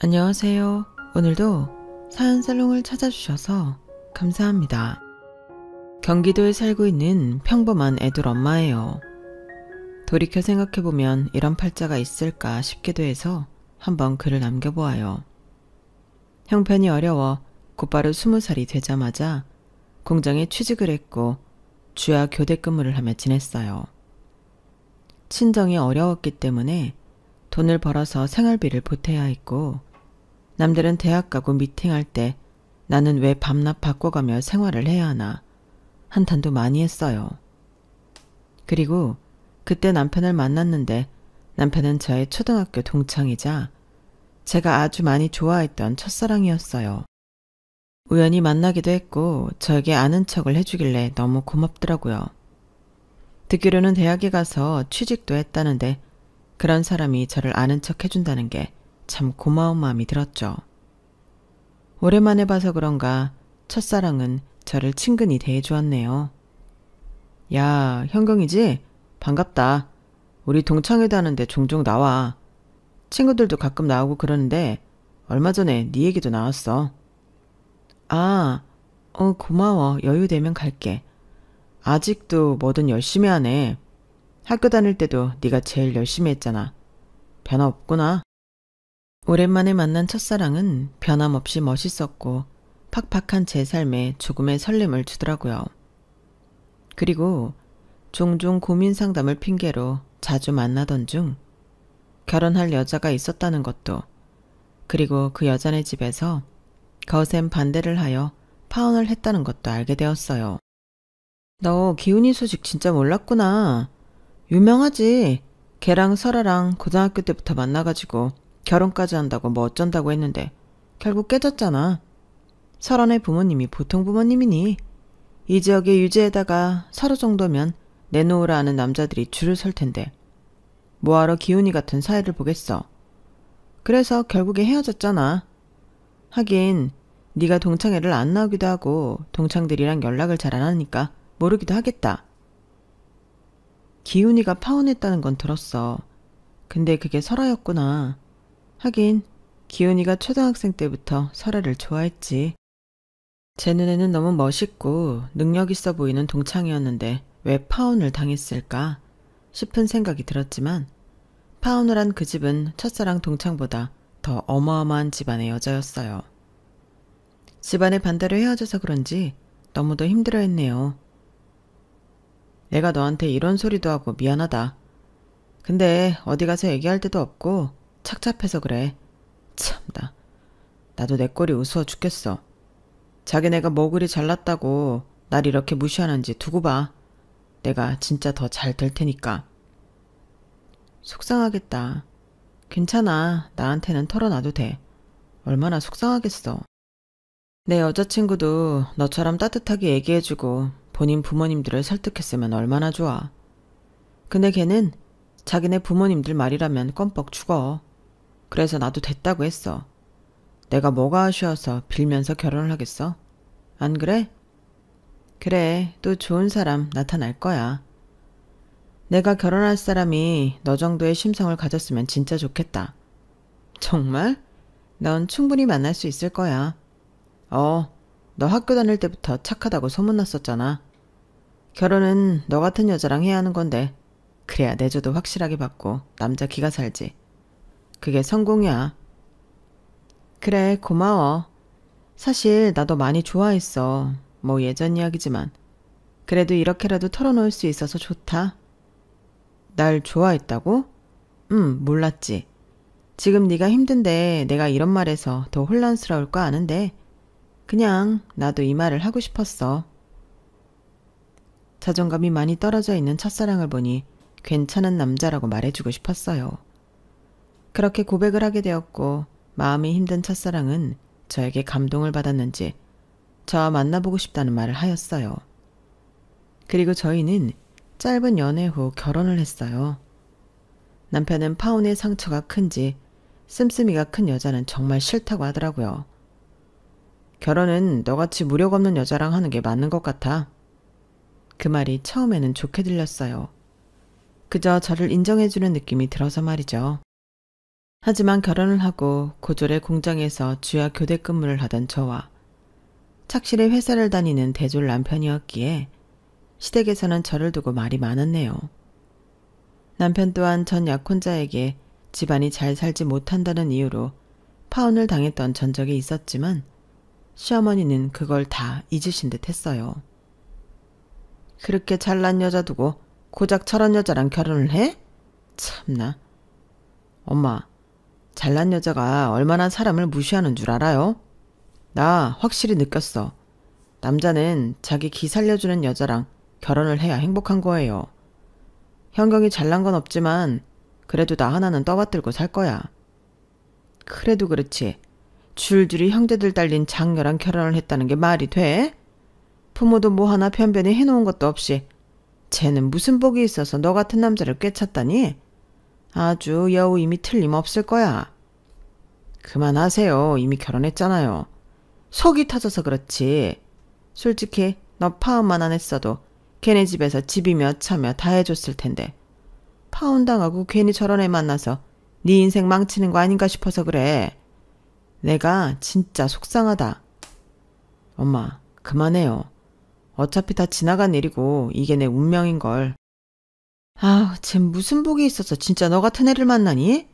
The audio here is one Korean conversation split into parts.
안녕하세요. 오늘도 사연살롱을 찾아주셔서 감사합니다. 경기도에 살고 있는 평범한 애들 엄마예요. 돌이켜 생각해보면 이런 팔자가 있을까 싶기도 해서 한번 글을 남겨보아요. 형편이 어려워 곧바로 20살이 되자마자 공장에 취직을 했고 주야 교대 근무를 하며 지냈어요. 친정이 어려웠기 때문에 돈을 벌어서 생활비를 보태야 했고, 남들은 대학 가고 미팅할 때 나는 왜 밤낮 바꿔가며 생활을 해야 하나 한탄도 많이 했어요. 그리고 그때 남편을 만났는데 남편은 저의 초등학교 동창이자 제가 아주 많이 좋아했던 첫사랑이었어요. 우연히 만나기도 했고 저에게 아는 척을 해주길래 너무 고맙더라고요. 듣기로는 대학에 가서 취직도 했다는데 그런 사람이 저를 아는 척 해준다는 게 참 고마운 마음이 들었죠. 오랜만에 봐서 그런가 첫사랑은 저를 친근히 대해주었네요. 야, 현경이지? 반갑다. 우리 동창회도 하는데 종종 나와. 친구들도 가끔 나오고 그러는데 얼마 전에 네 얘기도 나왔어. 아, 고마워. 여유 되면 갈게. 아직도 뭐든 열심히 하네. 학교 다닐 때도 네가 제일 열심히 했잖아. 변화 없구나. 오랜만에 만난 첫사랑은 변함없이 멋있었고 팍팍한 제 삶에 조금의 설렘을 주더라고요. 그리고 종종 고민 상담을 핑계로 자주 만나던 중 결혼할 여자가 있었다는 것도, 그리고 그 여자네 집에서 거센 반대를 하여 파혼을 했다는 것도 알게 되었어요. 너 기훈이 소식 진짜 몰랐구나. 유명하지. 걔랑 설아랑 고등학교 때부터 만나가지고 결혼까지 한다고 뭐 어쩐다고 했는데 결국 깨졌잖아. 설아네 부모님이 보통 부모님이니? 이 지역의 유지에다가 설아 정도면 내놓으라 하는 남자들이 줄을 설 텐데 뭐하러 기훈이 같은 사이를 보겠어. 그래서 결국에 헤어졌잖아. 하긴 네가 동창회를 안 나오기도 하고 동창들이랑 연락을 잘 안 하니까 모르기도 하겠다. 기훈이가 파혼했다는 건 들었어. 근데 그게 설아였구나. 하긴 기훈이가 초등학생 때부터 설아를 좋아했지. 제 눈에는 너무 멋있고 능력 있어 보이는 동창이었는데 왜 파혼을 당했을까 싶은 생각이 들었지만, 파혼을 한 그 집은 첫사랑 동창보다 더 어마어마한 집안의 여자였어요. 집안의 반대로 헤어져서 그런지 너무도 힘들어했네요. 내가 너한테 이런 소리도 하고 미안하다. 근데 어디 가서 얘기할 데도 없고 착잡해서 그래. 참나. 나도 내 꼴이 우스워 죽겠어. 자기네가 뭐 그리 잘났다고 날 이렇게 무시하는지 두고 봐. 내가 진짜 더 잘 될 테니까. 속상하겠다. 괜찮아. 나한테는 털어놔도 돼. 얼마나 속상하겠어. 내 여자친구도 너처럼 따뜻하게 얘기해주고 본인 부모님들을 설득했으면 얼마나 좋아. 근데 걔는 자기네 부모님들 말이라면 껌뻑 죽어. 그래서 나도 됐다고 했어. 내가 뭐가 아쉬워서 빌면서 결혼을 하겠어? 안 그래? 그래, 또 좋은 사람 나타날 거야. 내가 결혼할 사람이 너 정도의 심성을 가졌으면 진짜 좋겠다. 정말? 넌 충분히 만날 수 있을 거야. 너 학교 다닐 때부터 착하다고 소문났었잖아. 결혼은 너 같은 여자랑 해야 하는 건데 그래야 내조도 확실하게 받고 남자 기가 살지. 그게 성공이야. 그래, 고마워. 사실 나도 많이 좋아했어. 뭐 예전 이야기지만 그래도 이렇게라도 털어놓을 수 있어서 좋다. 날 좋아했다고? 몰랐지. 지금 네가 힘든데 내가 이런 말해서 더 혼란스러울 거 아는데 그냥 나도 이 말을 하고 싶었어. 자존감이 많이 떨어져 있는 첫사랑을 보니 괜찮은 남자라고 말해주고 싶었어요. 그렇게 고백을 하게 되었고 마음이 힘든 첫사랑은 저에게 감동을 받았는지 저와 만나보고 싶다는 말을 하였어요. 그리고 저희는 짧은 연애 후 결혼을 했어요. 남편은 파혼의 상처가 큰지 씀씀이가 큰 여자는 정말 싫다고 하더라고요. 결혼은 너같이 무력 없는 여자랑 하는 게 맞는 것 같아. 그 말이 처음에는 좋게 들렸어요. 그저 저를 인정해주는 느낌이 들어서 말이죠. 하지만 결혼을 하고 고졸의 공장에서 주야 교대 근무를 하던 저와 착실히 회사를 다니는 대졸 남편이었기에 시댁에서는 저를 두고 말이 많았네요. 남편 또한 전 약혼자에게 집안이 잘 살지 못한다는 이유로 파혼을 당했던 전적이 있었지만 시어머니는 그걸 다 잊으신 듯 했어요. 그렇게 잘난 여자 두고 고작 저런 여자랑 결혼을 해? 참나. 엄마, 잘난 여자가 얼마나 사람을 무시하는 줄 알아요? 나 확실히 느꼈어. 남자는 자기 기 살려주는 여자랑 결혼을 해야 행복한 거예요. 현경이 잘난 건 없지만 그래도 나 하나는 떠받들고 살 거야. 그래도 그렇지. 줄줄이 형제들 딸린 장녀랑 결혼을 했다는 게 말이 돼? 부모도 뭐 하나 변변히 해놓은 것도 없이 쟤는 무슨 복이 있어서 너 같은 남자를 꿰찼다니? 아주 여우 이미 틀림없을 거야. 그만하세요. 이미 결혼했잖아요. 속이 터져서 그렇지. 솔직히 너 파혼만 안 했어도 걔네 집에서 집이며 차며 다 해줬을 텐데 파혼당하고 괜히 저런 애 만나서 네 인생 망치는 거 아닌가 싶어서 그래. 내가 진짜 속상하다. 엄마, 그만해요. 어차피 다 지나간 일이고 이게 내 운명인걸. 아우, 쟤 무슨 복이 있어서 진짜 너 같은 애를 만나니?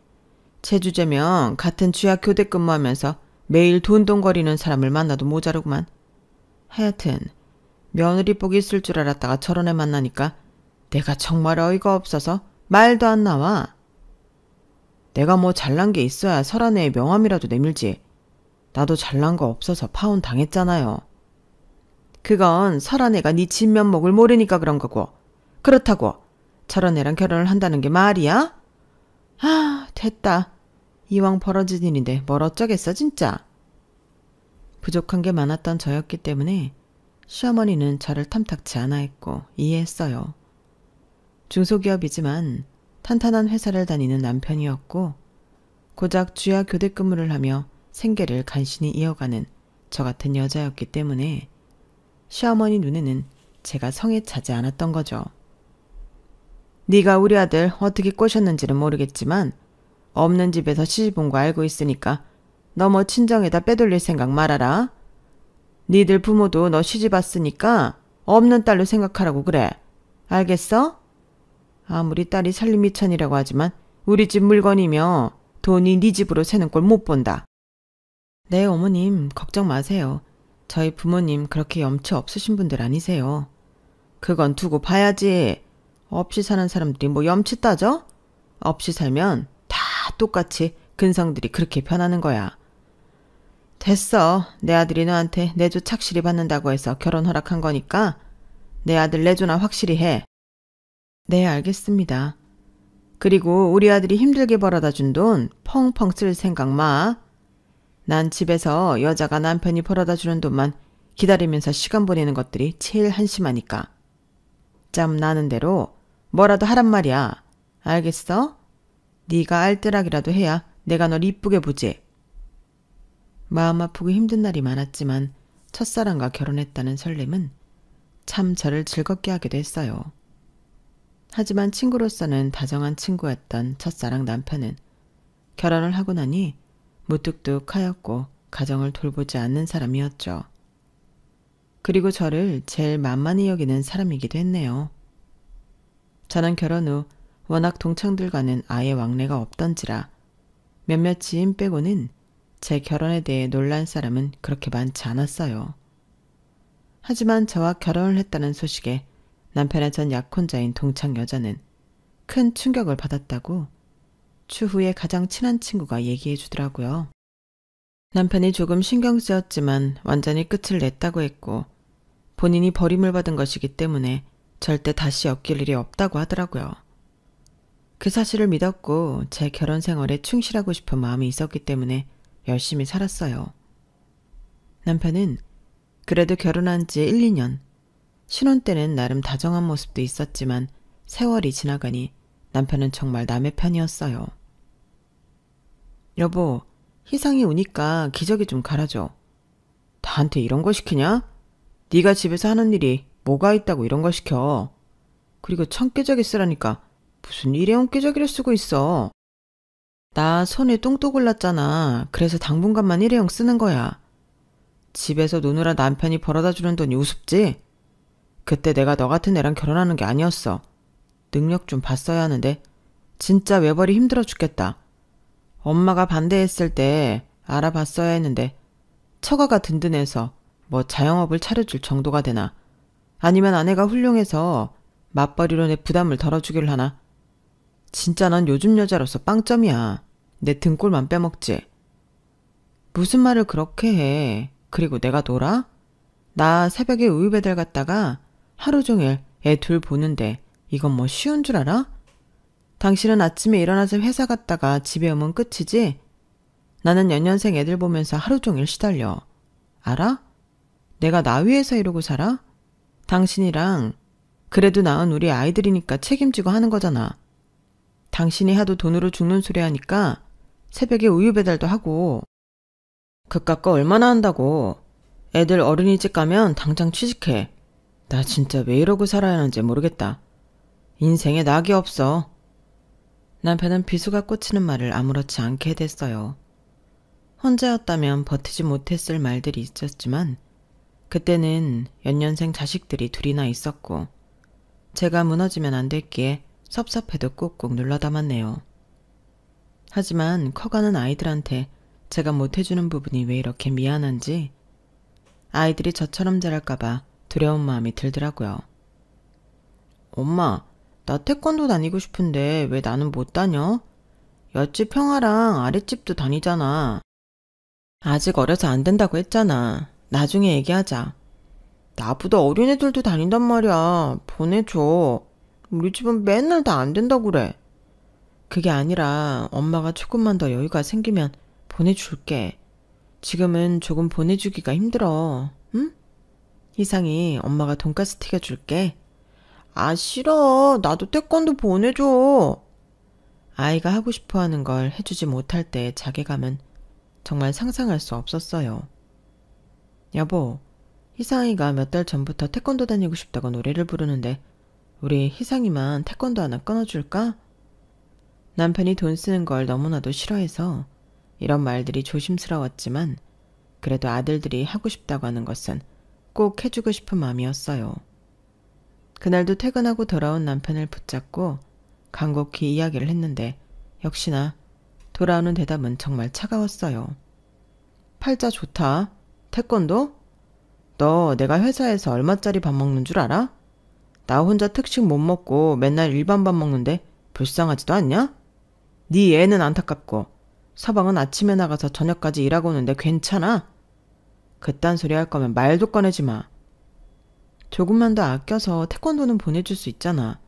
제 주제면 같은 주야 교대 근무하면서 매일 돈돈거리는 사람을 만나도 모자르구만. 하여튼 며느리 복이 있을 줄 알았다가 저런 애 만나니까 내가 정말 어이가 없어서 말도 안 나와. 내가 뭐 잘난 게 있어야 설한 애의 명함이라도 내밀지. 나도 잘난 거 없어서 파혼 당했잖아요. 그건 설한 애가 네 진면목을 모르니까 그런 거고. 그렇다고 저런 애랑 결혼을 한다는 게 말이야? 아, 됐다. 이왕 벌어진 일인데 뭘 어쩌겠어 진짜. 부족한 게 많았던 저였기 때문에 시어머니는 저를 탐탁치 않아 했고 이해했어요. 중소기업이지만 탄탄한 회사를 다니는 남편이었고 고작 주야 교대 근무를 하며 생계를 간신히 이어가는 저 같은 여자였기 때문에 시어머니 눈에는 제가 성에 차지 않았던 거죠. 네가 우리 아들 어떻게 꼬셨는지는 모르겠지만 없는 집에서 시집 온 거 알고 있으니까 너 뭐 친정에다 빼돌릴 생각 말아라. 니들 부모도 너 시집 왔으니까 없는 딸로 생각하라고 그래. 알겠어? 아무리 딸이 살림미천이라고 하지만 우리 집 물건이며 돈이 네 집으로 새는 꼴 못 본다. 네, 어머님 걱정 마세요. 저희 부모님 그렇게 염치 없으신 분들 아니세요. 그건 두고 봐야지. 없이 사는 사람들이 뭐 염치 따져? 없이 살면 다 똑같이 근성들이 그렇게 변하는 거야. 됐어. 내 아들이 너한테 내조 착실히 받는다고 해서 결혼 허락한 거니까 내 아들 내조나 확실히 해. 네, 알겠습니다. 그리고 우리 아들이 힘들게 벌어다 준 돈 펑펑 쓸 생각 마. 난 집에서 여자가 남편이 벌어다 주는 돈만 기다리면서 시간 보내는 것들이 제일 한심하니까. 짬 나는 대로 뭐라도 하란 말이야. 알겠어? 네가 알뜰하기라도 해야 내가 널 이쁘게 보지. 마음 아프고 힘든 날이 많았지만 첫사랑과 결혼했다는 설렘은 참 저를 즐겁게 하기도 했어요. 하지만 친구로서는 다정한 친구였던 첫사랑 남편은 결혼을 하고 나니 무뚝뚝하였고 가정을 돌보지 않는 사람이었죠. 그리고 저를 제일 만만히 여기는 사람이기도 했네요. 저는 결혼 후 워낙 동창들과는 아예 왕래가 없던지라 몇몇 지인 빼고는 제 결혼에 대해 놀란 사람은 그렇게 많지 않았어요. 하지만 저와 결혼을 했다는 소식에 남편의 전 약혼자인 동창 여자는 큰 충격을 받았다고 추후에 가장 친한 친구가 얘기해 주더라고요. 남편이 조금 신경 쓰였지만 완전히 끝을 냈다고 했고 본인이 버림을 받은 것이기 때문에 절대 다시 엮일 일이 없다고 하더라고요. 그 사실을 믿었고 제 결혼 생활에 충실하고 싶은 마음이 있었기 때문에 열심히 살았어요. 남편은 그래도 결혼한 지 1, 2년, 신혼 때는 나름 다정한 모습도 있었지만 세월이 지나가니 남편은 정말 남의 편이었어요. 여보, 희상이 오니까 기저귀 좀 갈아줘. 나한테 이런 거 시키냐? 네가 집에서 하는 일이 뭐가 있다고 이런 걸 시켜. 그리고 청기저귀 쓰라니까 무슨 일회용 기저귀를 쓰고 있어. 나 손에 똥도 골랐잖아. 그래서 당분간만 일회용 쓰는 거야. 집에서 노느라 남편이 벌어다 주는 돈이 우습지? 그때 내가 너 같은 애랑 결혼하는 게 아니었어. 능력 좀 봤어야 하는데 진짜 외벌이 힘들어 죽겠다. 엄마가 반대했을 때 알아봤어야 했는데 처가가 든든해서 뭐 자영업을 차려줄 정도가 되나? 아니면 아내가 훌륭해서 맞벌이로 내 부담을 덜어주길 하나? 진짜 난 요즘 여자로서 빵점이야. 내 등골만 빼먹지. 무슨 말을 그렇게 해. 그리고 내가 놀아? 나 새벽에 우유 배달 갔다가 하루 종일 애 둘 보는데 이건 뭐 쉬운 줄 알아? 당신은 아침에 일어나서 회사 갔다가 집에 오면 끝이지? 나는 연년생 애들 보면서 하루 종일 시달려. 알아? 내가 나 위해서 이러고 살아? 당신이랑 그래도 낳은 우리 아이들이니까 책임지고 하는 거잖아. 당신이 하도 돈으로 죽는 소리 하니까 새벽에 우유 배달도 하고. 그깟 거 얼마나 한다고. 애들 어린이집 가면 당장 취직해. 나 진짜 왜 이러고 살아야 하는지 모르겠다. 인생에 낙이 없어. 남편은 비수가 꽂히는 말을 아무렇지 않게 됐어요. 혼자였다면 버티지 못했을 말들이 있었지만 그때는 연년생 자식들이 둘이나 있었고 제가 무너지면 안 됐기에 섭섭해도 꾹꾹 눌러 담았네요. 하지만 커가는 아이들한테 제가 못해주는 부분이 왜 이렇게 미안한지 아이들이 저처럼 자랄까봐 두려운 마음이 들더라고요. 엄마, 나 태권도 다니고 싶은데 왜 나는 못 다녀? 옆집 형아랑 아랫집도 다니잖아. 아직 어려서 안 된다고 했잖아. 나중에 얘기하자. 나보다 어린 애들도 다닌단 말이야. 보내줘. 우리 집은 맨날 다 안 된다고 그래. 그게 아니라 엄마가 조금만 더 여유가 생기면 보내줄게. 지금은 조금 보내주기가 힘들어. 응? 희상이 엄마가 돈가스 튀겨줄게. 아, 싫어. 나도 태권도 보내줘. 아이가 하고 싶어하는 걸 해주지 못할 때의 자괴감은 정말 상상할 수 없었어요. 여보, 희상이가 몇 달 전부터 태권도 다니고 싶다고 노래를 부르는데 우리 희상이만 태권도 하나 끊어줄까? 남편이 돈 쓰는 걸 너무나도 싫어해서 이런 말들이 조심스러웠지만 그래도 아들들이 하고 싶다고 하는 것은 꼭 해주고 싶은 마음이었어요. 그날도 퇴근하고 돌아온 남편을 붙잡고 간곡히 이야기를 했는데 역시나 돌아오는 대답은 정말 차가웠어요. 팔자 좋다. 태권도? 너 내가 회사에서 얼마짜리 밥 먹는 줄 알아? 나 혼자 특식 못 먹고 맨날 일반 밥 먹는데 불쌍하지도 않냐? 네 애는 안타깝고 서방은 아침에 나가서 저녁까지 일하고 오는데 괜찮아? 그딴 소리 할 거면 말도 꺼내지 마. 조금만 더 아껴서 태권도는 보내줄 수 있잖아.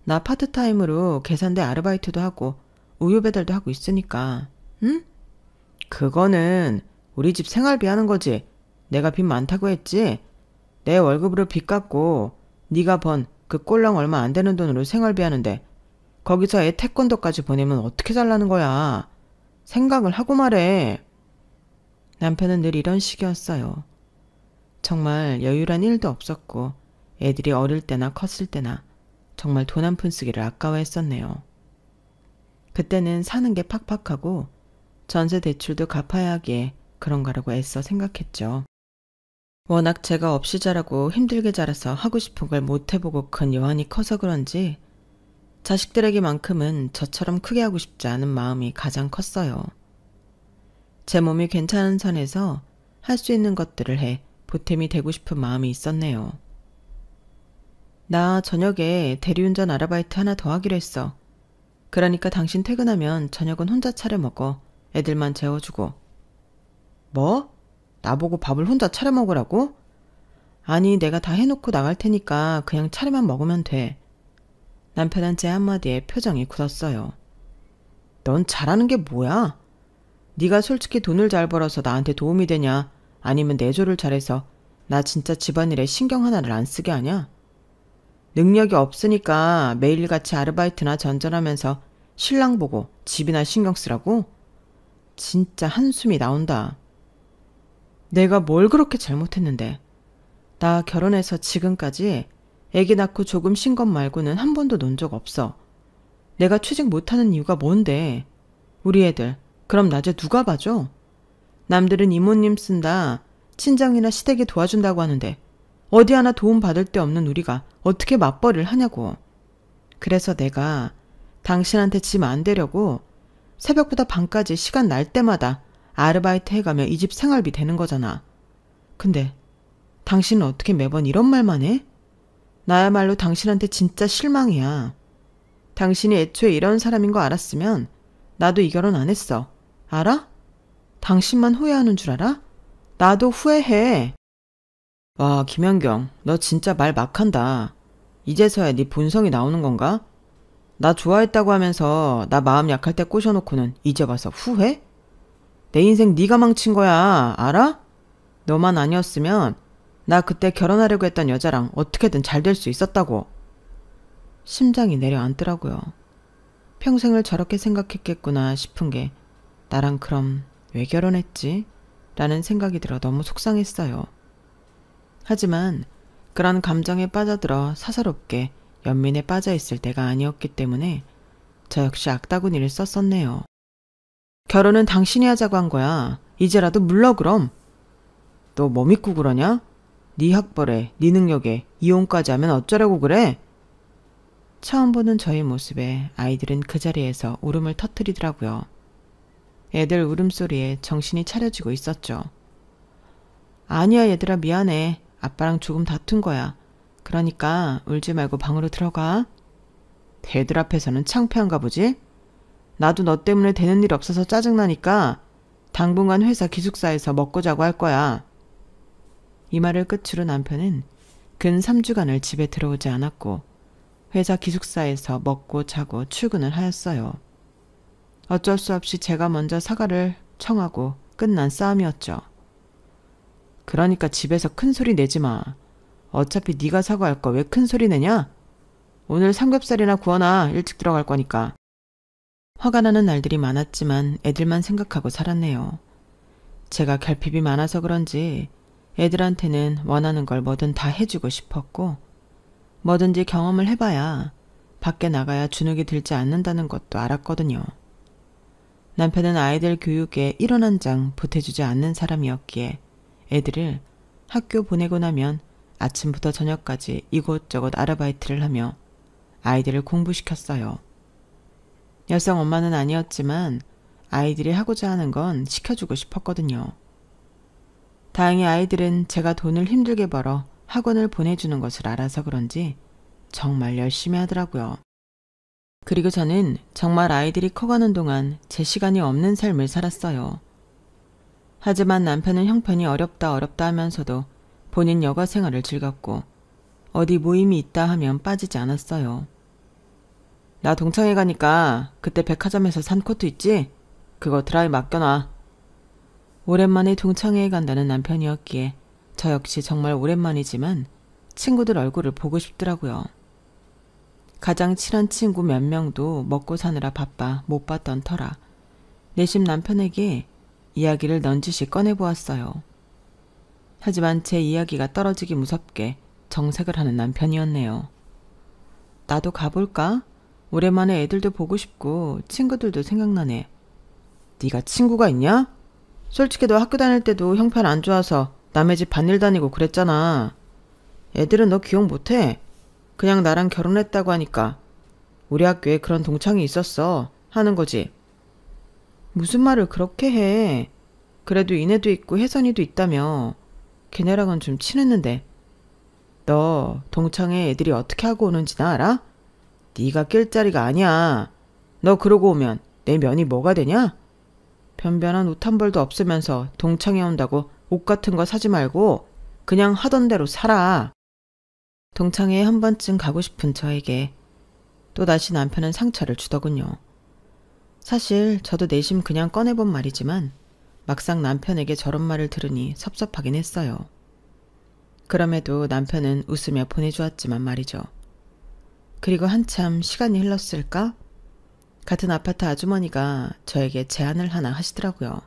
나 파트타임으로 계산대 아르바이트도 하고 우유 배달도 하고 있으니까. 응? 그거는 우리 집 생활비 하는 거지. 내가 빚 많다고 했지? 내 월급으로 빚 갚고 네가 번 그 꼴랑 얼마 안 되는 돈으로 생활비 하는데 거기서 애 태권도까지 보내면 어떻게 살라는 거야. 생각을 하고 말해. 남편은 늘 이런 식이었어요. 정말 여유란 일도 없었고 애들이 어릴 때나 컸을 때나 정말 돈 한 푼 쓰기를 아까워했었네요. 그때는 사는 게 팍팍하고 전세 대출도 갚아야 하기에 그런가라고 애써 생각했죠. 워낙 제가 없이 자라고 힘들게 자라서 하고 싶은 걸 못해보고 큰 여한이 커서 그런지 자식들에게만큼은 저처럼 크게 하고 싶지 않은 마음이 가장 컸어요. 제 몸이 괜찮은 선에서 할 수 있는 것들을 해 보탬이 되고 싶은 마음이 있었네요. 나 저녁에 대리운전 아르바이트 하나 더 하기로 했어. 그러니까 당신 퇴근하면 저녁은 혼자 차려 먹어. 애들만 재워주고. 뭐? 나보고 밥을 혼자 차려 먹으라고? 아니, 내가 다 해놓고 나갈 테니까 그냥 차려만 먹으면 돼. 남편은 제 한마디에 표정이 굳었어요. 넌 잘하는 게 뭐야? 네가 솔직히 돈을 잘 벌어서 나한테 도움이 되냐? 아니면 내조를 잘해서 나 진짜 집안일에 신경 하나를 안 쓰게 하냐? 능력이 없으니까 매일같이 아르바이트나 전전하면서 신랑 보고 집이나 신경 쓰라고? 진짜 한숨이 나온다. 내가 뭘 그렇게 잘못했는데. 나 결혼해서 지금까지 애기 낳고 조금 쉰 것 말고는 한 번도 논 적 없어. 내가 취직 못하는 이유가 뭔데? 우리 애들 그럼 낮에 누가 봐줘? 남들은 이모님 쓴다, 친정이나 시댁이 도와준다고 하는데 어디 하나 도움 받을 데 없는 우리가 어떻게 맞벌이를 하냐고. 그래서 내가 당신한테 짐 안 대려고 새벽보다 밤까지 시간 날 때마다 아르바이트 해가며 이 집 생활비 되는 거잖아. 근데 당신은 어떻게 매번 이런 말만 해? 나야말로 당신한테 진짜 실망이야. 당신이 애초에 이런 사람인 거 알았으면 나도 이 결혼 안 했어. 알아? 당신만 후회하는 줄 알아? 나도 후회해. 와, 김연경, 너 진짜 말 막한다. 이제서야 네 본성이 나오는 건가? 나 좋아했다고 하면서 나 마음 약할 때 꼬셔놓고는 이제 와서 후회? 내 인생 네가 망친 거야, 알아? 너만 아니었으면 나 그때 결혼하려고 했던 여자랑 어떻게든 잘 될 수 있었다고. 심장이 내려앉더라고요. 평생을 저렇게 생각했겠구나 싶은 게 나랑 그럼 왜 결혼했지? 라는 생각이 들어 너무 속상했어요. 하지만 그런 감정에 빠져들어 사사롭게 연민에 빠져있을 때가 아니었기 때문에 저 역시 악다구니를 썼었네요. 결혼은 당신이 하자고 한 거야. 이제라도 물러 그럼. 너 뭐 믿고 그러냐? 네 학벌에, 네 능력에 이혼까지 하면 어쩌려고 그래? 처음 보는 저의 모습에 아이들은 그 자리에서 울음을 터뜨리더라고요. 애들 울음소리에 정신이 차려지고 있었죠. 아니야 얘들아, 미안해. 아빠랑 조금 다툰 거야. 그러니까 울지 말고 방으로 들어가. 애들 앞에서는 창피한가 보지? 나도 너 때문에 되는 일 없어서 짜증나니까 당분간 회사 기숙사에서 먹고 자고 할 거야. 이 말을 끝으로 남편은 근 3주간을 집에 들어오지 않았고 회사 기숙사에서 먹고 자고 출근을 하였어요. 어쩔 수 없이 제가 먼저 사과를 청하고 끝난 싸움이었죠. 그러니까 집에서 큰 소리 내지 마. 어차피 네가 사과할 거 왜 큰 소리 내냐? 오늘 삼겹살이나 구워놔. 일찍 들어갈 거니까. 화가 나는 날들이 많았지만 애들만 생각하고 살았네요. 제가 결핍이 많아서 그런지 애들한테는 원하는 걸 뭐든 다 해주고 싶었고 뭐든지 경험을 해봐야 밖에 나가야 주눅이 들지 않는다는 것도 알았거든요. 남편은 아이들 교육에 1원 한 장 보태주지 않는 사람이었기에 애들을 학교 보내고 나면 아침부터 저녁까지 이곳저곳 아르바이트를 하며 아이들을 공부시켰어요. 여성 엄마는 아니었지만 아이들이 하고자 하는 건 시켜주고 싶었거든요. 다행히 아이들은 제가 돈을 힘들게 벌어 학원을 보내주는 것을 알아서 그런지 정말 열심히 하더라고요. 그리고 저는 정말 아이들이 커가는 동안 제 시간이 없는 삶을 살았어요. 하지만 남편은 형편이 어렵다 하면서도 본인 여가 생활을 즐겼고 어디 모임이 있다 하면 빠지지 않았어요. 나 동창회 가니까 그때 백화점에서 산 코트 있지? 그거 드라이 맡겨놔. 오랜만에 동창회에 간다는 남편이었기에 저 역시 정말 오랜만이지만 친구들 얼굴을 보고 싶더라고요. 가장 친한 친구 몇 명도 먹고 사느라 바빠 못 봤던 터라 내심 남편에게 이야기를 넌지시 꺼내보았어요. 하지만 제 이야기가 떨어지기 무섭게 정색을 하는 남편이었네요. 나도 가볼까? 오랜만에 애들도 보고 싶고 친구들도 생각나네. 네가 친구가 있냐? 솔직히 너 학교 다닐 때도 형편 안 좋아서 남의 집 반일 다니고 그랬잖아. 애들은 너 기억 못해. 그냥 나랑 결혼했다고 하니까 우리 학교에 그런 동창이 있었어 하는 거지. 무슨 말을 그렇게 해. 그래도 이내도 있고 혜선이도 있다며. 걔네랑은 좀 친했는데. 너 동창회 애들이 어떻게 하고 오는지 나 알아? 네가 낄 자리가 아니야. 너 그러고 오면 내 면이 뭐가 되냐? 변변한 옷 한 벌도 없으면서 동창회 온다고 옷 같은 거 사지 말고 그냥 하던 대로 살아. 동창회에 한 번쯤 가고 싶은 저에게 또다시 남편은 상처를 주더군요. 사실 저도 내심 그냥 꺼내본 말이지만 막상 남편에게 저런 말을 들으니 섭섭하긴 했어요. 그럼에도 남편은 웃으며 보내주었지만 말이죠. 그리고 한참 시간이 흘렀을까? 같은 아파트 아주머니가 저에게 제안을 하나 하시더라고요.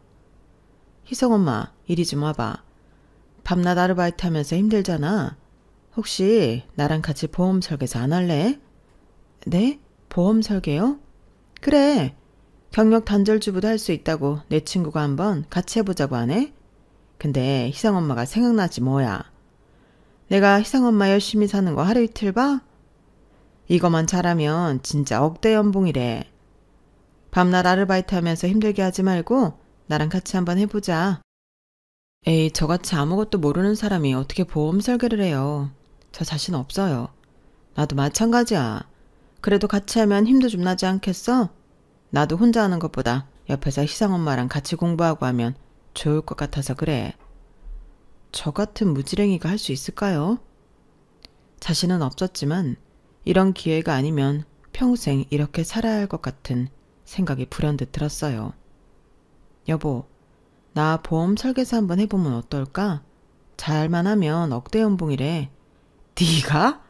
희성 엄마, 이리 좀 와봐. 밤낮 아르바이트 하면서 힘들잖아. 혹시 나랑 같이 보험 설계사 안 할래? 네? 보험 설계요? 그래. 경력 단절주부도 할 수 있다고 내 친구가 한번 같이 해보자고 하네? 근데 희성엄마가 생각나지 뭐야. 내가 희성엄마 열심히 사는 거 하루 이틀 봐? 이거만 잘하면 진짜 억대 연봉이래. 밤낮 아르바이트 하면서 힘들게 하지 말고 나랑 같이 한번 해보자. 에이, 저같이 아무것도 모르는 사람이 어떻게 보험 설계를 해요. 저 자신 없어요. 나도 마찬가지야. 그래도 같이 하면 힘도 좀 나지 않겠어? 나도 혼자 하는 것보다 옆에서 희성엄마랑 같이 공부하고 하면 좋을 것 같아서 그래. 저 같은 무지랭이가 할 수 있을까요? 자신은 없었지만 이런 기회가 아니면 평생 이렇게 살아야 할 것 같은 생각이 불현듯 들었어요. 여보, 나 보험 설계사 한번 해보면 어떨까? 잘만 하면 억대 연봉이래. 네가?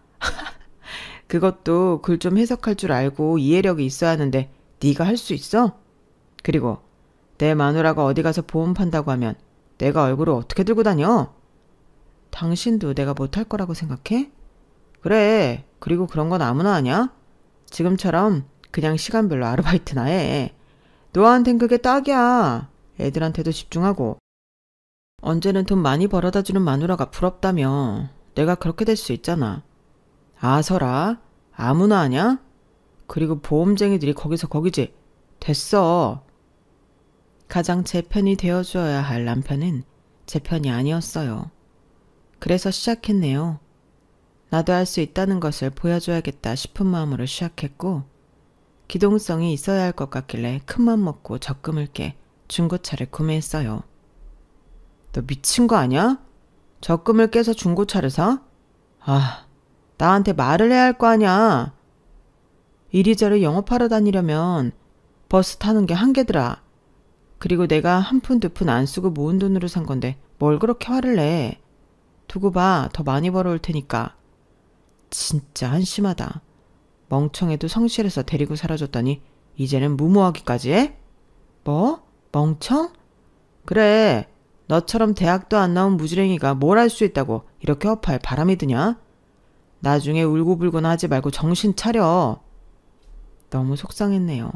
그것도 글 좀 해석할 줄 알고 이해력이 있어야 하는데 네가 할 수 있어? 그리고 내 마누라가 어디 가서 보험 판다고 하면 내가 얼굴을 어떻게 들고 다녀? 당신도 내가 못할 거라고 생각해? 그래. 그리고 그런 건 아무나 하냐? 지금처럼 그냥 시간별로 아르바이트나 해. 너한텐 그게 딱이야. 애들한테도 집중하고. 언제는 돈 많이 벌어다 주는 마누라가 부럽다며. 내가 그렇게 될 수 있잖아. 아서라. 아무나 하냐? 그리고 보험쟁이들이 거기서 거기지. 됐어. 가장 제 편이 되어주어야 할 남편은 제 편이 아니었어요. 그래서 시작했네요. 나도 할 수 있다는 것을 보여줘야겠다 싶은 마음으로 시작했고 기동성이 있어야 할 것 같길래 큰맘 먹고 적금을 깨 중고차를 구매했어요. 너 미친 거 아니야? 적금을 깨서 중고차를 사? 아, 나한테 말을 해야 할 거 아니야. 이리저리 영업하러 다니려면 버스 타는 게 한계더라. 그리고 내가 한 푼 두 푼 안 쓰고 모은 돈으로 산 건데 뭘 그렇게 화를 내. 두고 봐. 더 많이 벌어올 테니까. 진짜 한심하다. 멍청해도 성실해서 데리고 살아줬더니 이제는 무모하기까지 해? 뭐? 멍청? 그래. 너처럼 대학도 안 나온 무지랭이가 뭘 할 수 있다고 이렇게 허파에 바람이 드냐? 나중에 울고불고나 하지 말고 정신 차려. 너무 속상했네요.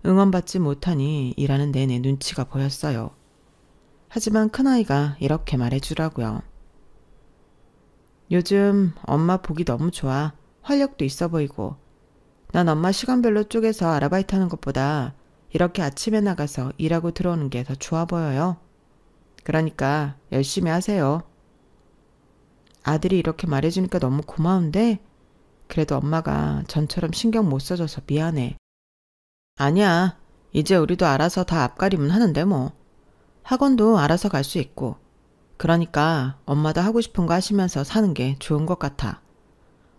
응원받지 못하니 일하는 내내 눈치가 보였어요. 하지만 큰아이가 이렇게 말해주라고요. 요즘 엄마 보기 너무 좋아. 활력도 있어 보이고. 난 엄마 시간별로 쪼개서 아르바이트 하는 것보다 이렇게 아침에 나가서 일하고 들어오는 게 더 좋아 보여요. 그러니까 열심히 하세요. 아들이 이렇게 말해주니까 너무 고마운데 그래도 엄마가 전처럼 신경 못 써줘서 미안해. 아니야. 이제 우리도 알아서 다 앞가림은 하는데 뭐. 학원도 알아서 갈 수 있고. 그러니까 엄마도 하고 싶은 거 하시면서 사는 게 좋은 것 같아.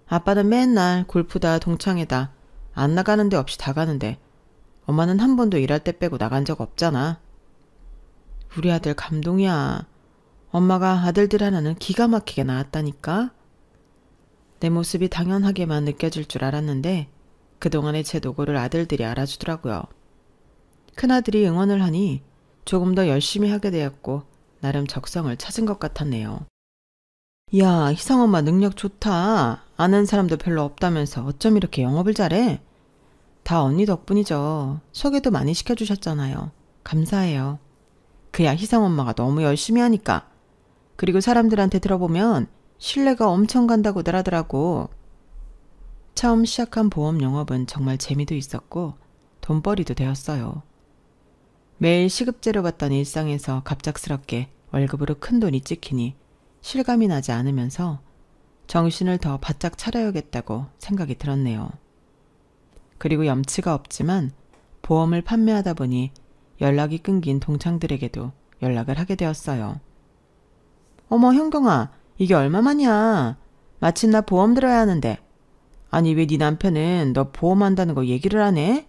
아빠는 맨날 골프다 동창회다 안 나가는 데 없이 다 가는데 엄마는 한 번도 일할 때 빼고 나간 적 없잖아. 우리 아들 감동이야. 엄마가 아들들 하나는 기가 막히게 낳았다니까. 내 모습이 당연하게만 느껴질 줄 알았는데 그동안의 제 노고를 아들들이 알아주더라고요. 큰아들이 응원을 하니 조금 더 열심히 하게 되었고 나름 적성을 찾은 것 같았네요. 야, 희성엄마 능력 좋다. 아는 사람도 별로 없다면서 어쩜 이렇게 영업을 잘해? 다 언니 덕분이죠. 소개도 많이 시켜주셨잖아요. 감사해요. 그야 희성엄마가 너무 열심히 하니까. 그리고 사람들한테 들어보면 신뢰가 엄청 간다고들 하더라고. 처음 시작한 보험 영업은 정말 재미도 있었고 돈벌이도 되었어요. 매일 시급제로 받던 일상에서 갑작스럽게 월급으로 큰 돈이 찍히니 실감이 나지 않으면서 정신을 더 바짝 차려야겠다고 생각이 들었네요. 그리고 염치가 없지만 보험을 판매하다 보니 연락이 끊긴 동창들에게도 연락을 하게 되었어요. 어머 형경아, 이게 얼마만이야. 마침 나 보험 들어야 하는데. 아니 왜 네 남편은 너 보험한다는 거 얘기를 안 해?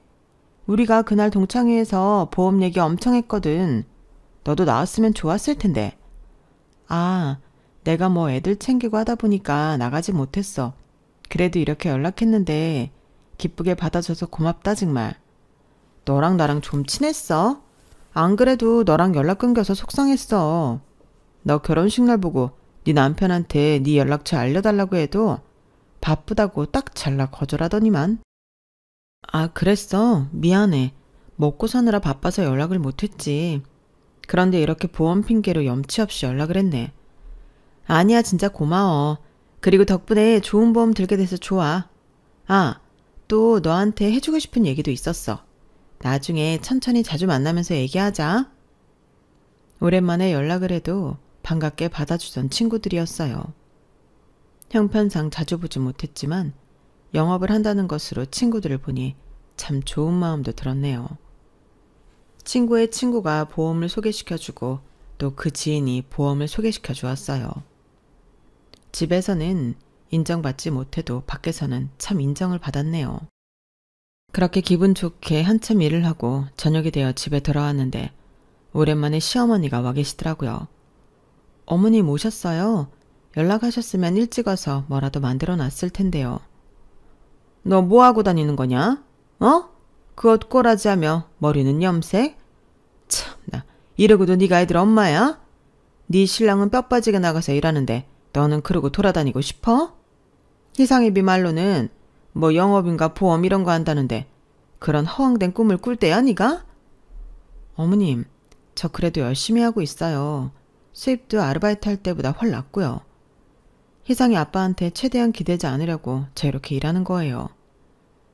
우리가 그날 동창회에서 보험 얘기 엄청 했거든. 너도 나왔으면 좋았을 텐데. 아, 내가 뭐 애들 챙기고 하다 보니까 나가지 못했어. 그래도 이렇게 연락했는데 기쁘게 받아줘서 고맙다 정말. 너랑 나랑 좀 친했어? 안 그래도 너랑 연락 끊겨서 속상했어. 너 결혼식 날 보고 네 남편한테 네 연락처 알려달라고 해도 바쁘다고 딱 잘라 거절하더니만. 아, 그랬어? 미안해. 먹고 사느라 바빠서 연락을 못했지. 그런데 이렇게 보험 핑계로 염치 없이 연락을 했네. 아니야, 진짜 고마워. 그리고 덕분에 좋은 보험 들게 돼서 좋아. 아, 또 너한테 해주고 싶은 얘기도 있었어. 나중에 천천히 자주 만나면서 얘기하자. 오랜만에 연락을 해도 반갑게 받아주던 친구들이었어요. 형편상 자주 보지 못했지만 영업을 한다는 것으로 친구들을 보니 참 좋은 마음도 들었네요. 친구의 친구가 보험을 소개시켜주고 또 그 지인이 보험을 소개시켜 주었어요. 집에서는 인정받지 못해도 밖에서는 참 인정을 받았네요. 그렇게 기분 좋게 한참 일을 하고 저녁이 되어 집에 돌아왔는데 오랜만에 시어머니가 와 계시더라고요. 어머님 오셨어요? 연락하셨으면 일찍 와서 뭐라도 만들어 놨을 텐데요. 너 뭐하고 다니는 거냐? 어? 그 옷꼬라지하며 머리는 염색? 참나, 이러고도 네가 애들 엄마야? 네 신랑은 뼈 빠지게 나가서 일하는데 너는 그러고 돌아다니고 싶어? 희상이비 말로는 뭐 영업인가 보험 이런 거 한다는데 그런 허황된 꿈을 꿀 때야 네가? 어머님, 저 그래도 열심히 하고 있어요. 수입도 아르바이트 할 때보다 훨 낫고요. 희상이 아빠한테 최대한 기대지 않으려고 저 이렇게 일하는 거예요.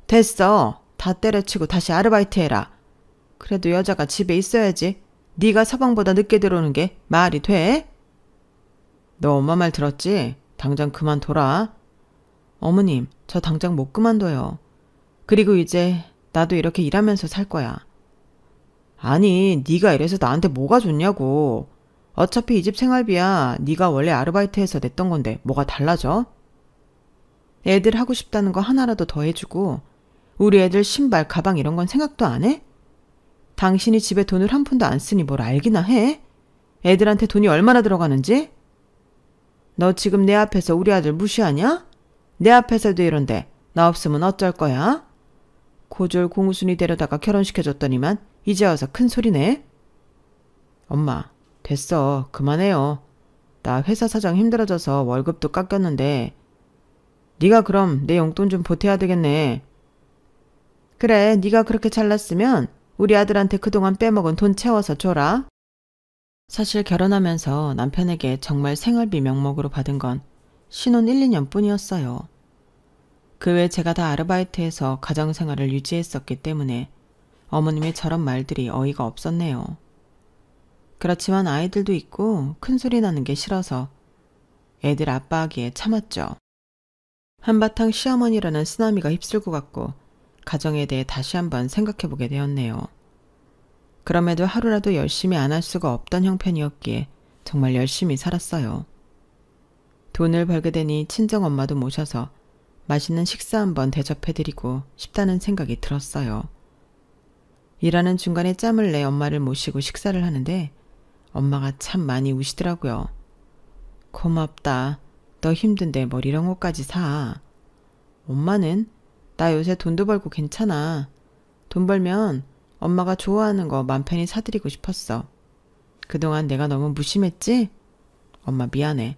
됐어. 다 때려치고 다시 아르바이트 해라. 그래도 여자가 집에 있어야지. 네가 서방보다 늦게 들어오는 게 말이 돼? 너 엄마 말 들었지? 당장 그만둬라. 어머님, 저 당장 못 그만둬요. 그리고 이제 나도 이렇게 일하면서 살 거야. 아니, 네가 이래서 나한테 뭐가 좋냐고. 어차피 이 집 생활비야 네가 원래 아르바이트해서 냈던 건데 뭐가 달라져? 애들 하고 싶다는 거 하나라도 더 해주고 우리 애들 신발, 가방 이런 건 생각도 안 해? 당신이 집에 돈을 한 푼도 안 쓰니 뭘 알기나 해? 애들한테 돈이 얼마나 들어가는지? 너 지금 내 앞에서 우리 아들 무시하냐? 내 앞에서도 이런데 나 없으면 어쩔 거야? 고졸 공순이 데려다가 결혼시켜줬더니만 이제 와서 큰 소리네. 엄마, 됐어. 그만해요. 나 회사 사정 힘들어져서 월급도 깎였는데 네가 그럼 내 용돈 좀 보태야 되겠네. 그래, 네가 그렇게 잘났으면 우리 아들한테 그동안 빼먹은 돈 채워서 줘라. 사실 결혼하면서 남편에게 정말 생활비 명목으로 받은 건 신혼 1, 2년 뿐이었어요. 그 외 제가 다 아르바이트해서 가정생활을 유지했었기 때문에 어머님의 저런 말들이 어이가 없었네요. 그렇지만 아이들도 있고 큰 소리 나는 게 싫어서 애들 아빠하기에 참았죠. 한바탕 시어머니라는 쓰나미가 휩쓸고 갔고 가정에 대해 다시 한번 생각해보게 되었네요. 그럼에도 하루라도 열심히 안 할 수가 없던 형편이었기에 정말 열심히 살았어요. 돈을 벌게 되니 친정엄마도 모셔서 맛있는 식사 한번 대접해드리고 싶다는 생각이 들었어요. 일하는 중간에 짬을 내 엄마를 모시고 식사를 하는데 엄마가 참 많이 우시더라고요. 고맙다. 너 힘든데 뭘 이런 것까지 사. 엄마는 나 요새 돈도 벌고 괜찮아. 돈 벌면 엄마가 좋아하는 거 맘 편히 사드리고 싶었어. 그동안 내가 너무 무심했지? 엄마 미안해.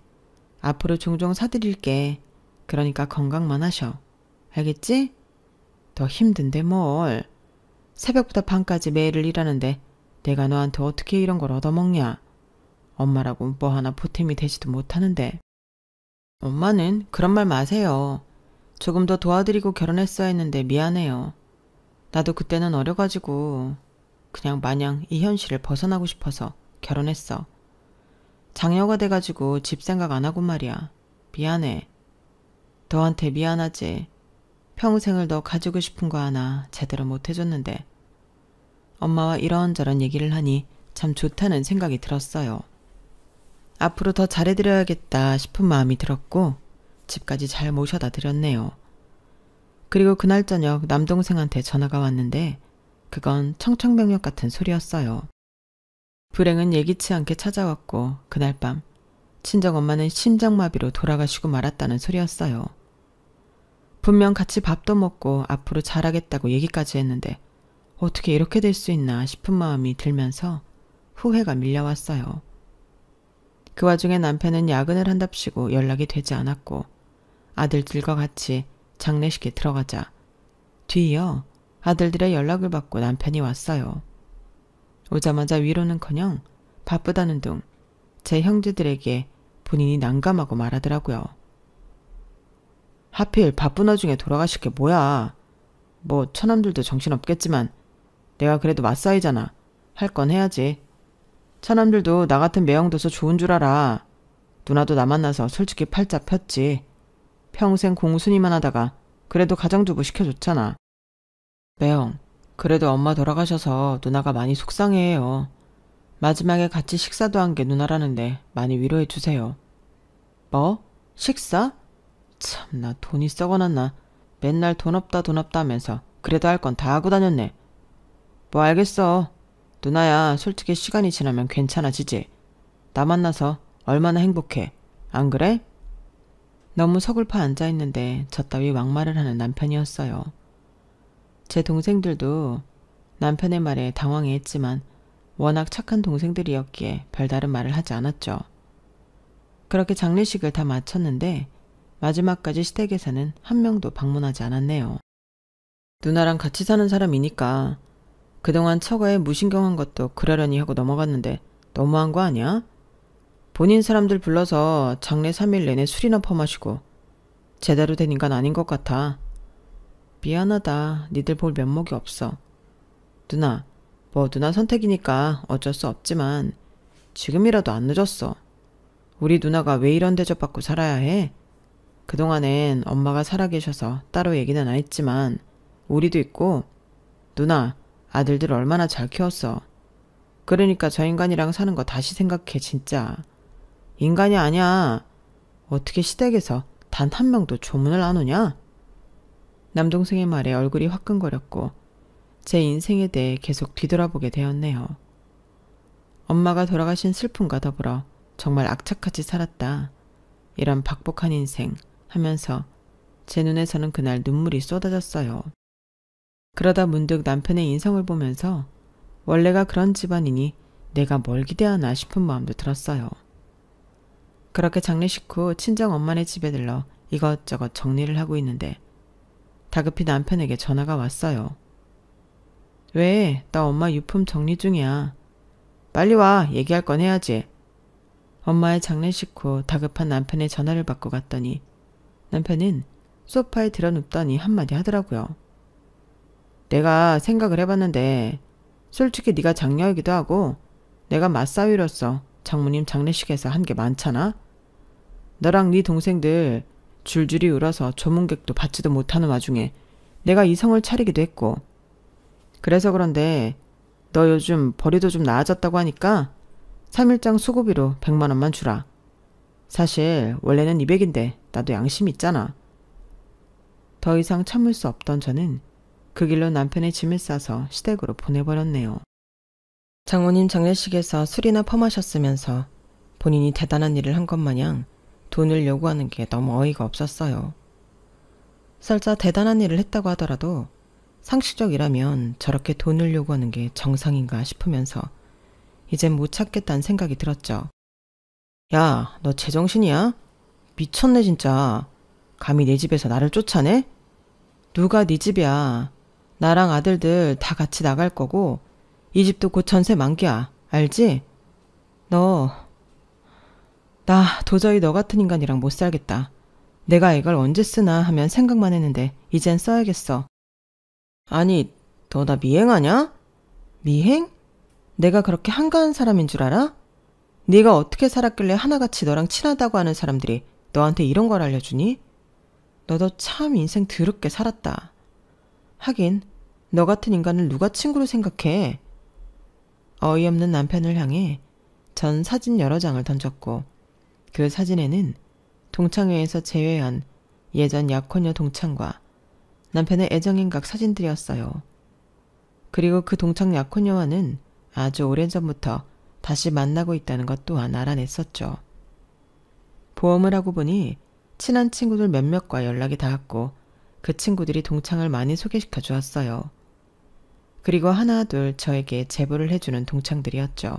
앞으로 종종 사드릴게. 그러니까 건강만 하셔. 알겠지? 더 힘든데 뭘. 새벽부터 밤까지 매일 일하는데 내가 너한테 어떻게 이런 걸 얻어먹냐. 엄마라고 뭐 하나 보탬이 되지도 못하는데. 엄마는 그런 말 마세요. 조금 더 도와드리고 결혼했어야 했는데 미안해요. 나도 그때는 어려가지고 그냥 마냥 이 현실을 벗어나고 싶어서 결혼했어. 장녀가 돼가지고 집 생각 안 하고 말이야. 미안해. 너한테 미안하지. 평생을 너 가지고 싶은 거 하나 제대로 못 해줬는데. 엄마와 이런저런 얘기를 하니 참 좋다는 생각이 들었어요. 앞으로 더 잘해드려야겠다 싶은 마음이 들었고 집까지 잘 모셔다 드렸네요. 그리고 그날 저녁 남동생한테 전화가 왔는데 그건 청천벽력 같은 소리였어요. 불행은 예기치 않게 찾아왔고 그날 밤 친정엄마는 심장마비로 돌아가시고 말았다는 소리였어요. 분명 같이 밥도 먹고 앞으로 잘하겠다고 얘기까지 했는데 어떻게 이렇게 될 수 있나 싶은 마음이 들면서 후회가 밀려왔어요. 그 와중에 남편은 야근을 한답시고 연락이 되지 않았고 아들들과 같이 장례식에 들어가자 뒤이어 아들들의 연락을 받고 남편이 왔어요. 오자마자 위로는커녕 바쁘다는 둥 제 형제들에게 본인이 난감하고 말하더라고요. 하필 바쁜 와중에 돌아가실 게 뭐야. 뭐 처남들도 정신없겠지만 내가 그래도 맞사이잖아. 할 건 해야지. 처남들도 나 같은 매형도서 좋은 줄 알아. 누나도 나 만나서 솔직히 팔자 폈지. 평생 공순이만 하다가 그래도 가정주부 시켜줬잖아. 매형, 그래도 엄마 돌아가셔서 누나가 많이 속상해해요. 마지막에 같이 식사도 한 게 누나라는데 많이 위로해 주세요. 뭐? 식사? 참나 돈이 썩어났나. 맨날 돈 없다 하면서 그래도 할 건 다 하고 다녔네. 뭐 알겠어. 누나야 솔직히 시간이 지나면 괜찮아지지. 나 만나서 얼마나 행복해. 안 그래? 너무 서글퍼 앉아있는데 저 따위 막말을 하는 남편이었어요. 제 동생들도 남편의 말에 당황해했지만 워낙 착한 동생들이었기에 별다른 말을 하지 않았죠. 그렇게 장례식을 다 마쳤는데 마지막까지 시댁에서는 한 명도 방문하지 않았네요. 누나랑 같이 사는 사람이니까 그동안 처가에 무신경한 것도 그러려니 하고 넘어갔는데 너무한 거 아니야? 본인 사람들 불러서 장례 3일 내내 술이나 퍼마시고 제대로 된 인간 아닌 것 같아. 미안하다. 니들 볼 면목이 없어. 누나, 뭐 누나 선택이니까 어쩔 수 없지만 지금이라도 안 늦었어. 우리 누나가 왜 이런 대접받고 살아야 해? 그동안엔 엄마가 살아계셔서 따로 얘기는 안 했지만 우리도 있고 누나, 아들들 얼마나 잘 키웠어. 그러니까 저 인간이랑 사는 거 다시 생각해 진짜. 인간이 아니야. 어떻게 시댁에서 단 한 명도 조문을 안 오냐? 남동생의 말에 얼굴이 화끈거렸고 제 인생에 대해 계속 뒤돌아보게 되었네요. 엄마가 돌아가신 슬픔과 더불어 정말 악착같이 살았다. 이런 박복한 인생 하면서 제 눈에서는 그날 눈물이 쏟아졌어요. 그러다 문득 남편의 인성을 보면서 원래가 그런 집안이니 내가 뭘 기대하나 싶은 마음도 들었어요. 그렇게 장례식 후 친정 엄마네 집에 들러 이것저것 정리를 하고 있는데 다급히 남편에게 전화가 왔어요. 왜? 나 엄마 유품 정리 중이야. 빨리 와. 얘기할 건 해야지. 엄마의 장례식 후 다급한 남편의 전화를 받고 갔더니 남편은 소파에 드러눕더니 한마디 하더라고요. 내가 생각을 해봤는데 솔직히 네가 장녀이기도 하고 내가 맞사위로서 장모님 장례식에서 한 게 많잖아. 너랑 네 동생들 줄줄이 울어서 조문객도 받지도 못하는 와중에 내가 이성을 차리기도 했고 그래서 그런데 너 요즘 벌이도 좀 나아졌다고 하니까 3일장 수고비로 100만 원만 주라. 사실 원래는 200인데 나도 양심 있잖아. 더 이상 참을 수 없던 저는 그 길로 남편의 짐을 싸서 시댁으로 보내버렸네요. 장모님 장례식에서 술이나 퍼마셨으면서 본인이 대단한 일을 한 것 마냥 돈을 요구하는 게 너무 어이가 없었어요. 설사 대단한 일을 했다고 하더라도 상식적이라면 저렇게 돈을 요구하는 게 정상인가 싶으면서 이젠 못 찾겠다는 생각이 들었죠. 야, 너 제정신이야? 미쳤네 진짜. 감히 내 집에서 나를 쫓아내? 누가 네 집이야. 나랑 아들들 다 같이 나갈 거고 이 집도 곧 전세 만기야. 알지? 나 도저히 너 같은 인간이랑 못 살겠다. 내가 이걸 언제 쓰나 하면 생각만 했는데 이젠 써야겠어. 아니, 너 나 미행하냐? 미행? 내가 그렇게 한가한 사람인 줄 알아? 네가 어떻게 살았길래 하나같이 너랑 친하다고 하는 사람들이 너한테 이런 걸 알려주니? 너도 참 인생 더럽게 살았다. 하긴 너 같은 인간을 누가 친구로 생각해? 어이없는 남편을 향해 전 사진 여러 장을 던졌고 그 사진에는 동창회에서 제외한 예전 약혼녀 동창과 남편의 애정행각 사진들이었어요. 그리고 그 동창 약혼녀와는 아주 오래전부터 다시 만나고 있다는 것 또한 알아냈었죠. 보험을 하고 보니 친한 친구들 몇몇과 연락이 닿았고 그 친구들이 동창을 많이 소개시켜 주었어요. 그리고 하나둘 저에게 제보를 해주는 동창들이었죠.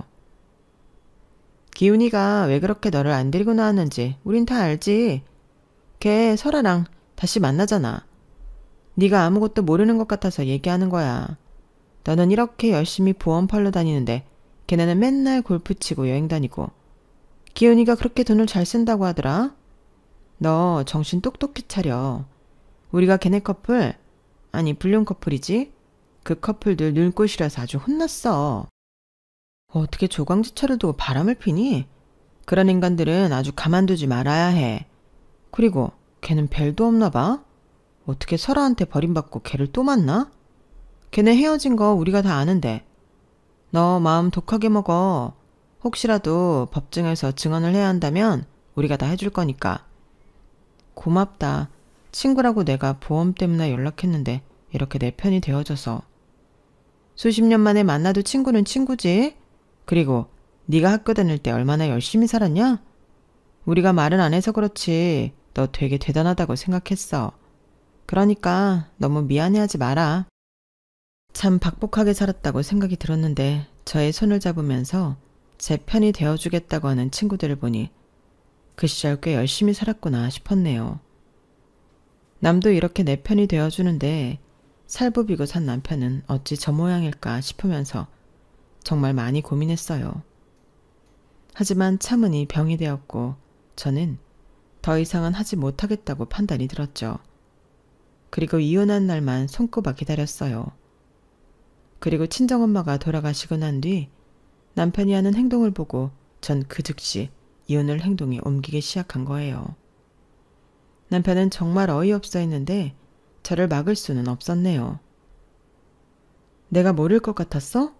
기훈이가 왜 그렇게 너를 안 데리고 나왔는지 우린 다 알지. 걔 설아랑 다시 만나잖아. 네가 아무것도 모르는 것 같아서 얘기하는 거야. 너는 이렇게 열심히 보험 팔러 다니는데 걔네는 맨날 골프 치고 여행 다니고. 기훈이가 그렇게 돈을 잘 쓴다고 하더라. 너 정신 똑똑히 차려. 우리가 걔네 커플, 아니 불륜 커플이지? 그 커플들 눈꼴시려서 아주 혼났어. 어떻게 조광지철을 두고 바람을 피니? 그런 인간들은 아주 가만두지 말아야 해. 그리고 걔는 별도 없나 봐? 어떻게 설아한테 버림받고 걔를 또 만나? 걔네 헤어진 거 우리가 다 아는데. 너 마음 독하게 먹어. 혹시라도 법정에서 증언을 해야 한다면 우리가 다 해줄 거니까. 고맙다. 친구라고 내가 보험 때문에 연락했는데 이렇게 내 편이 되어줘서. 수십 년 만에 만나도 친구는 친구지. 그리고 네가 학교 다닐 때 얼마나 열심히 살았냐? 우리가 말은 안 해서 그렇지 너 되게 대단하다고 생각했어. 그러니까 너무 미안해하지 마라. 참 박복하게 살았다고 생각이 들었는데 저의 손을 잡으면서 제 편이 되어주겠다고 하는 친구들을 보니 그 시절 꽤 열심히 살았구나 싶었네요. 남도 이렇게 내 편이 되어주는데 살부비고 산 남편은 어찌 저 모양일까 싶으면서 정말 많이 고민했어요. 하지만 차문이 병이 되었고 저는 더 이상은 하지 못하겠다고 판단이 들었죠. 그리고 이혼한 날만 손꼽아 기다렸어요. 그리고 친정엄마가 돌아가시고 난 뒤 남편이 하는 행동을 보고 전 그 즉시 이혼을 행동에 옮기기 시작한 거예요. 남편은 정말 어이없어 했는데 저를 막을 수는 없었네요. 내가 모를 것 같았어?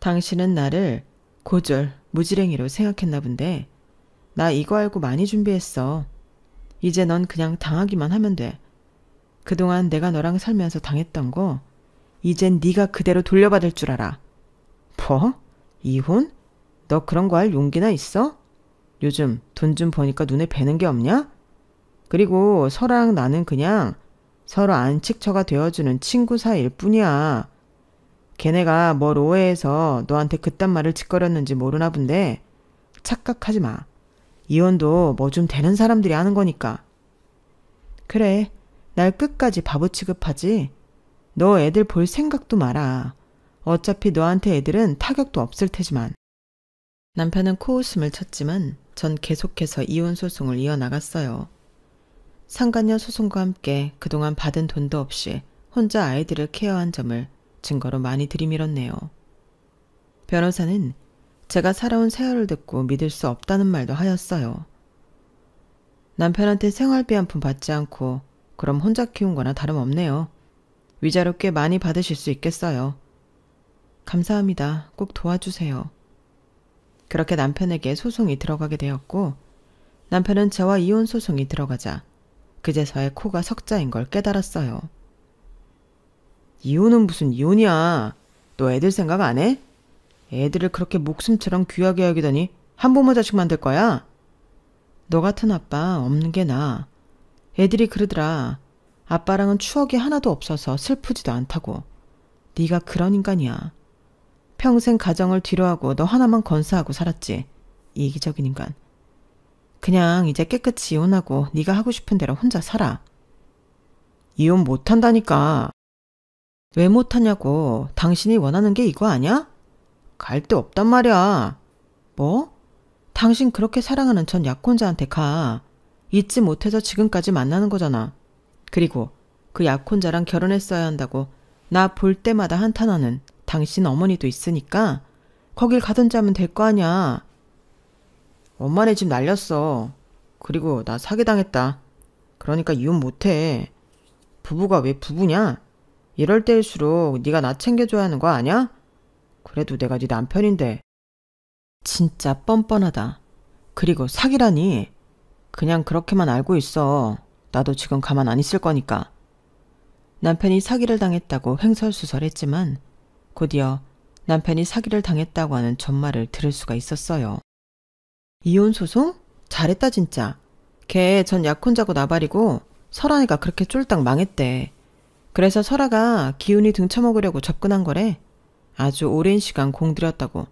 당신은 나를 고졸, 무지랭이로 생각했나 본데 나 이거 알고 많이 준비했어. 이제 넌 그냥 당하기만 하면 돼. 그동안 내가 너랑 살면서 당했던 거 이젠 네가 그대로 돌려받을 줄 알아. 뭐? 이혼? 너 그런 거 할 용기나 있어? 요즘 돈 좀 버니까 눈에 뵈는 게 없냐? 그리고 설아랑 나는 그냥 서로 안식처가 되어주는 친구 사이일 뿐이야. 걔네가 뭘 오해해서 너한테 그딴 말을 짓거렸는지 모르나 본데 착각하지 마. 이혼도 뭐 좀 되는 사람들이 하는 거니까. 그래, 날 끝까지 바보 취급하지? 너 애들 볼 생각도 마라. 어차피 너한테 애들은 타격도 없을 테지만. 남편은 코웃음을 쳤지만 전 계속해서 이혼 소송을 이어나갔어요. 상간녀 소송과 함께 그동안 받은 돈도 없이 혼자 아이들을 케어한 점을 증거로 많이 들이밀었네요. 변호사는 제가 살아온 세월을 듣고 믿을 수 없다는 말도 하였어요. 남편한테 생활비 한 푼 받지 않고 그럼 혼자 키운 거나 다름없네요. 위자료 꽤 많이 받으실 수 있겠어요. 감사합니다. 꼭 도와주세요. 그렇게 남편에게 소송이 들어가게 되었고 남편은 저와 이혼 소송이 들어가자 그제서야 코가 석자인 걸 깨달았어요. 이혼은 무슨 이혼이야. 너 애들 생각 안 해? 애들을 그렇게 목숨처럼 귀하게 여기더니 한부모 자식 만들 거야? 너 같은 아빠 없는 게 나아. 애들이 그러더라. 아빠랑은 추억이 하나도 없어서 슬프지도 않다고. 네가 그런 인간이야. 평생 가정을 뒤로하고 너 하나만 건사하고 살았지. 이기적인 인간. 그냥 이제 깨끗이 이혼하고 네가 하고 싶은 대로 혼자 살아. 이혼 못한다니까. 왜 못하냐고. 당신이 원하는 게 이거 아니야? 갈 데 없단 말이야. 뭐? 당신 그렇게 사랑하는 전 약혼자한테 가. 잊지 못해서 지금까지 만나는 거잖아. 그리고 그 약혼자랑 결혼했어야 한다고 나 볼 때마다 한탄하는 당신 어머니도 있으니까 거길 가든지 하면 될 거 아니야. 엄마네 집 날렸어. 그리고 나 사기당했다. 그러니까 이혼 못해. 부부가 왜 부부냐? 이럴 때일수록 네가 나 챙겨줘야 하는 거 아니야? 그래도 내가 네 남편인데. 진짜 뻔뻔하다. 그리고 사기라니. 그냥 그렇게만 알고 있어. 나도 지금 가만 안 있을 거니까. 남편이 사기를 당했다고 횡설수설했지만 곧이어 남편이 사기를 당했다고 하는 전말을 들을 수가 있었어요. 이혼 소송? 잘했다 진짜. 걔 전 약혼자고 나발이고 설아이가 그렇게 쫄딱 망했대. 그래서 설아가 기훈이 등쳐먹으려고 접근한 거래. 아주 오랜 시간 공들였다고.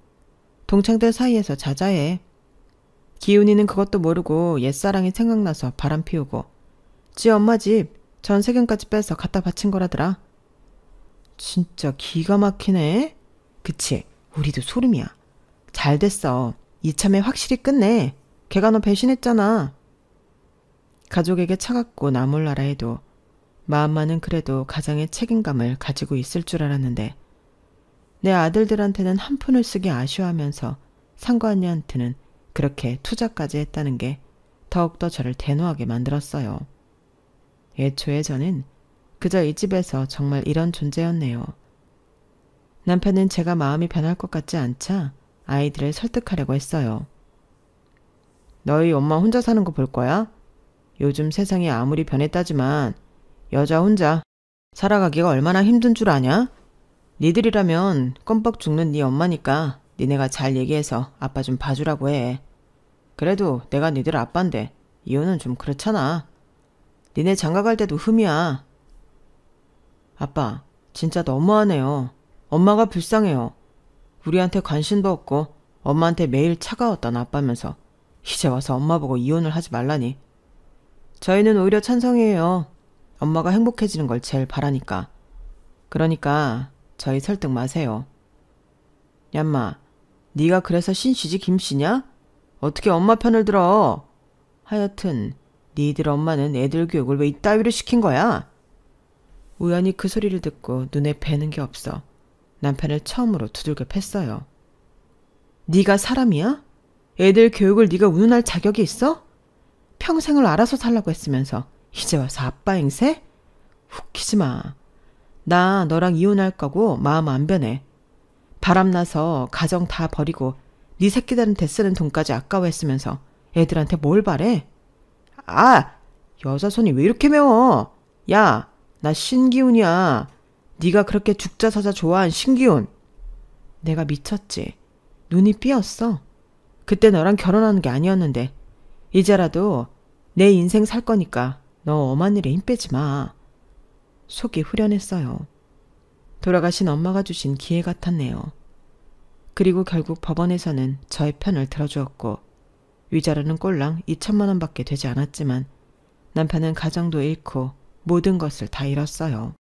동창들 사이에서 자자해. 기훈이는 그것도 모르고 옛사랑이 생각나서 바람 피우고 지 엄마 집 전 세금까지 빼서 갖다 바친 거라더라. 진짜 기가 막히네. 그치? 우리도 소름이야. 잘 됐어. 이참에 확실히 끝내. 걔가 너 배신했잖아. 가족에게 차갑고 나몰라라 해도 마음만은 그래도 가장의 책임감을 가지고 있을 줄 알았는데 내 아들들한테는 한 푼을 쓰기 아쉬워하면서 상구 언니한테는 그렇게 투자까지 했다는 게 더욱더 저를 대노하게 만들었어요. 애초에 저는 그저 이 집에서 정말 이런 존재였네요. 남편은 제가 마음이 변할 것 같지 않자 아이들을 설득하려고 했어요. 너희 엄마 혼자 사는 거 볼 거야? 요즘 세상이 아무리 변했다지만 여자 혼자 살아가기가 얼마나 힘든 줄 아냐? 니들이라면 껌뻑 죽는 네 엄마니까 니네가 잘 얘기해서 아빠 좀 봐주라고 해. 그래도 내가 니들 아빠인데 이혼은 좀 그렇잖아. 니네 장가갈 때도 흠이야. 아빠, 진짜 너무하네요. 엄마가 불쌍해요. 우리한테 관심도 없고 엄마한테 매일 차가웠던 아빠면서 이제 와서 엄마 보고 이혼을 하지 말라니. 저희는 오히려 찬성이에요. 엄마가 행복해지는 걸 제일 바라니까. 그러니까 저희 설득 마세요. 얌마, 네가 그래서 신씨지 김씨냐? 어떻게 엄마 편을 들어? 하여튼 니들 엄마는 애들 교육을 왜 이따위로 시킨 거야? 우연히 그 소리를 듣고 눈에 뵈는 게 없어 남편을 처음으로 두들겨 팼어요. 네가 사람이야? 애들 교육을 네가 운운할 자격이 있어? 평생을 알아서 살라고 했으면서 이제 와서 아빠 행세? 웃기지 마. 나 너랑 이혼할 거고 마음 안 변해. 바람나서 가정 다 버리고 네 새끼들한테 쓰는 돈까지 아까워했으면서 애들한테 뭘 바래? 아! 여자 손이 왜 이렇게 매워? 야! 나 신기훈이야. 네가 그렇게 죽자사자 좋아한 신기훈. 내가 미쳤지. 눈이 삐었어. 그때 너랑 결혼하는 게 아니었는데 이제라도 내 인생 살 거니까 너 엄한 일에 힘 빼지 마. 속이 후련했어요. 돌아가신 엄마가 주신 기회 같았네요. 그리고 결국 법원에서는 저의 편을 들어주었고 위자료는 꼴랑 2천만 원밖에 되지 않았지만 남편은 가정도 잃고 모든 것을 다 잃었어요.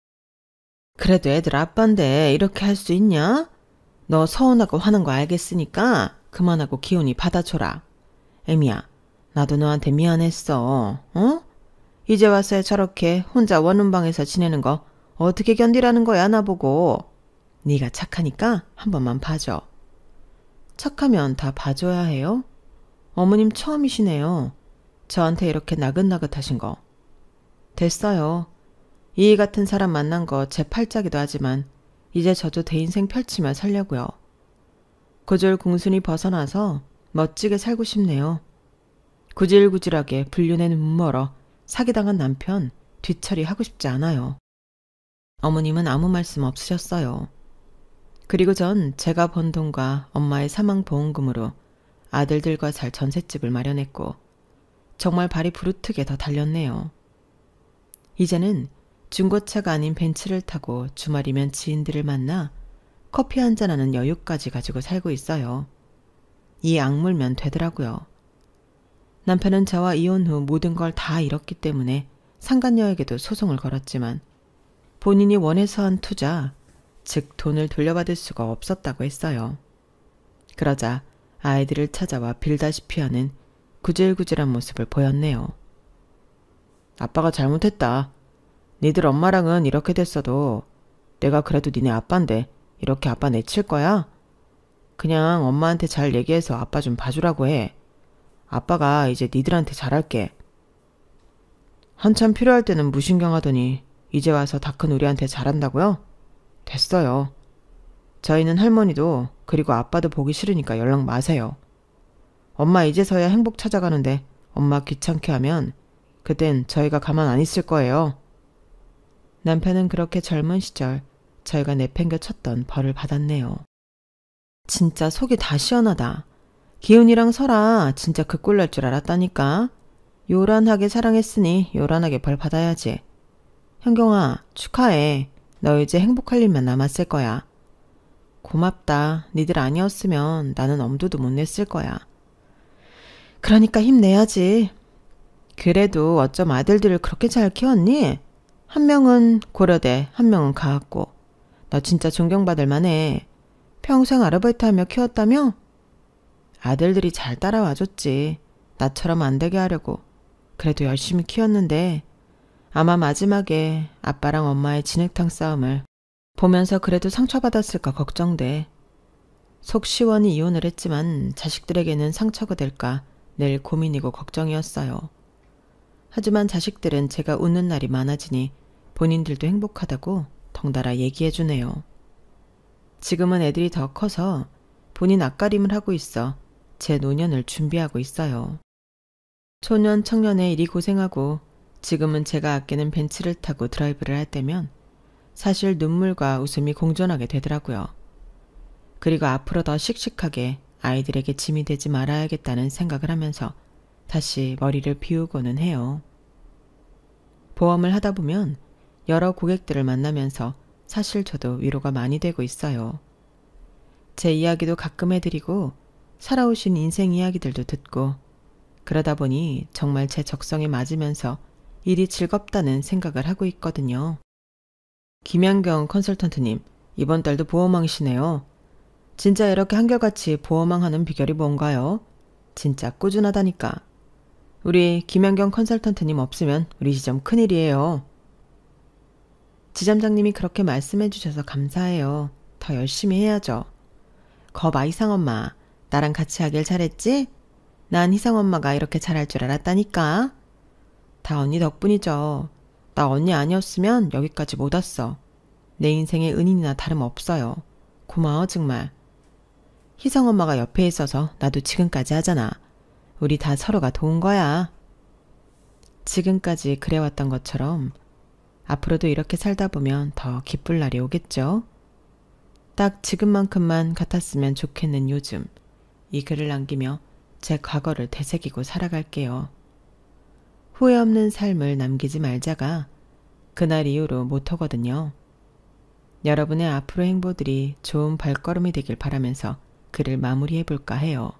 그래도 애들 아빠인데 이렇게 할 수 있냐? 너 서운하고 화난 거 알겠으니까 그만하고 기훈이 받아줘라. 애미야, 나도 너한테 미안했어. 어? 이제 와서 저렇게 혼자 원룸방에서 지내는 거 어떻게 견디라는 거야 나보고. 네가 착하니까 한 번만 봐줘. 착하면 다 봐줘야 해요? 어머님 처음이시네요. 저한테 이렇게 나긋나긋하신 거. 됐어요. 이 같은 사람 만난 거 제 팔자기도 하지만 이제 저도 대 인생 펼치며 살려고요. 고졸 공순이 벗어나서 멋지게 살고 싶네요. 구질구질하게 불륜에 눈 멀어 사기당한 남편 뒤처리하고 싶지 않아요. 어머님은 아무 말씀 없으셨어요. 그리고 전 제가 번 돈과 엄마의 사망보험금으로 아들들과 살 전셋집을 마련했고 정말 발이 부르트게 더 달렸네요. 이제는 중고차가 아닌 벤츠를 타고 주말이면 지인들을 만나 커피 한잔하는 여유까지 가지고 살고 있어요. 이 악물면 되더라고요. 남편은 저와 이혼 후 모든 걸 다 잃었기 때문에 상간녀에게도 소송을 걸었지만 본인이 원해서 한 투자, 즉 돈을 돌려받을 수가 없었다고 했어요. 그러자 아이들을 찾아와 빌다시피 하는 구질구질한 모습을 보였네요. 아빠가 잘못했다. 니들 엄마랑은 이렇게 됐어도 내가 그래도 니네 아빠인데 이렇게 아빠 내칠 거야? 그냥 엄마한테 잘 얘기해서 아빠 좀 봐주라고 해. 아빠가 이제 니들한테 잘할게. 한참 필요할 때는 무신경하더니 이제 와서 다 큰 우리한테 잘한다고요? 됐어요. 저희는 할머니도 그리고 아빠도 보기 싫으니까 연락 마세요. 엄마 이제서야 행복 찾아가는데 엄마 귀찮게 하면 그땐 저희가 가만 안 있을 거예요. 남편은 그렇게 젊은 시절 저희가 내팽겨 쳤던 벌을 받았네요. 진짜 속이 다 시원하다. 기훈이랑 설아 진짜 그 꼴 날 줄 알았다니까. 요란하게 사랑했으니 요란하게 벌 받아야지. 현경아, 축하해. 너 이제 행복할 일만 남았을 거야. 고맙다. 니들 아니었으면 나는 엄두도 못 냈을 거야. 그러니까 힘내야지. 그래도 어쩜 아들들을 그렇게 잘 키웠니? 한 명은 고려대, 한 명은 가학고. 너 진짜 존경받을 만해. 평생 아르바이트 하며 키웠다며? 아들들이 잘 따라와줬지. 나처럼 안 되게 하려고. 그래도 열심히 키웠는데 아마 마지막에 아빠랑 엄마의 진흙탕 싸움을 보면서 그래도 상처받았을까 걱정돼. 속 시원히 이혼을 했지만 자식들에게는 상처가 될까 늘 고민이고 걱정이었어요. 하지만 자식들은 제가 웃는 날이 많아지니 본인들도 행복하다고 덩달아 얘기해주네요. 지금은 애들이 더 커서 본인 앞가림을 하고 있어 제 노년을 준비하고 있어요. 초년 청년의 일이 고생하고 지금은 제가 아끼는 벤츠를 타고 드라이브를 할 때면 사실 눈물과 웃음이 공존하게 되더라고요. 그리고 앞으로 더 씩씩하게 아이들에게 짐이 되지 말아야겠다는 생각을 하면서 다시 머리를 비우고는 해요. 보험을 하다 보면 여러 고객들을 만나면서 사실 저도 위로가 많이 되고 있어요. 제 이야기도 가끔 해드리고 살아오신 인생 이야기들도 듣고 그러다 보니 정말 제 적성에 맞으면서 일이 즐겁다는 생각을 하고 있거든요. 김양경 컨설턴트님, 이번 달도 보호망이시네요. 진짜 이렇게 한결같이 보호망 하는 비결이 뭔가요? 진짜 꾸준하다니까. 우리 김양경 컨설턴트님 없으면 우리 지점 큰일이에요. 지점장님이 그렇게 말씀해 주셔서 감사해요. 더 열심히 해야죠. 거봐 희상엄마, 나랑 같이 하길 잘했지? 난 희상엄마가 이렇게 잘할 줄 알았다니까. 다 언니 덕분이죠. 나 언니 아니었으면 여기까지 못 왔어. 내 인생의 은인이나 다름없어요. 고마워 정말. 희성엄마가 옆에 있어서 나도 지금까지 하잖아. 우리 다 서로가 도운 거야. 지금까지 그래왔던 것처럼 앞으로도 이렇게 살다 보면 더 기쁠 날이 오겠죠. 딱 지금만큼만 같았으면 좋겠는 요즘, 이 글을 남기며 제 과거를 되새기고 살아갈게요. 후회 없는 삶을 남기지 말자가 그날 이후로 모토거든요. 여러분의 앞으로의 행보들이 좋은 발걸음이 되길 바라면서 글을 마무리해볼까 해요.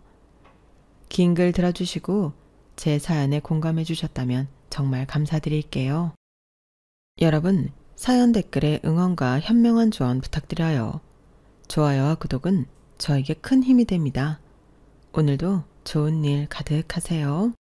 긴 글 들어주시고 제 사연에 공감해 주셨다면 정말 감사드릴게요. 여러분, 사연 댓글에 응원과 현명한 조언 부탁드려요. 좋아요와 구독은 저에게 큰 힘이 됩니다. 오늘도 좋은 일 가득하세요.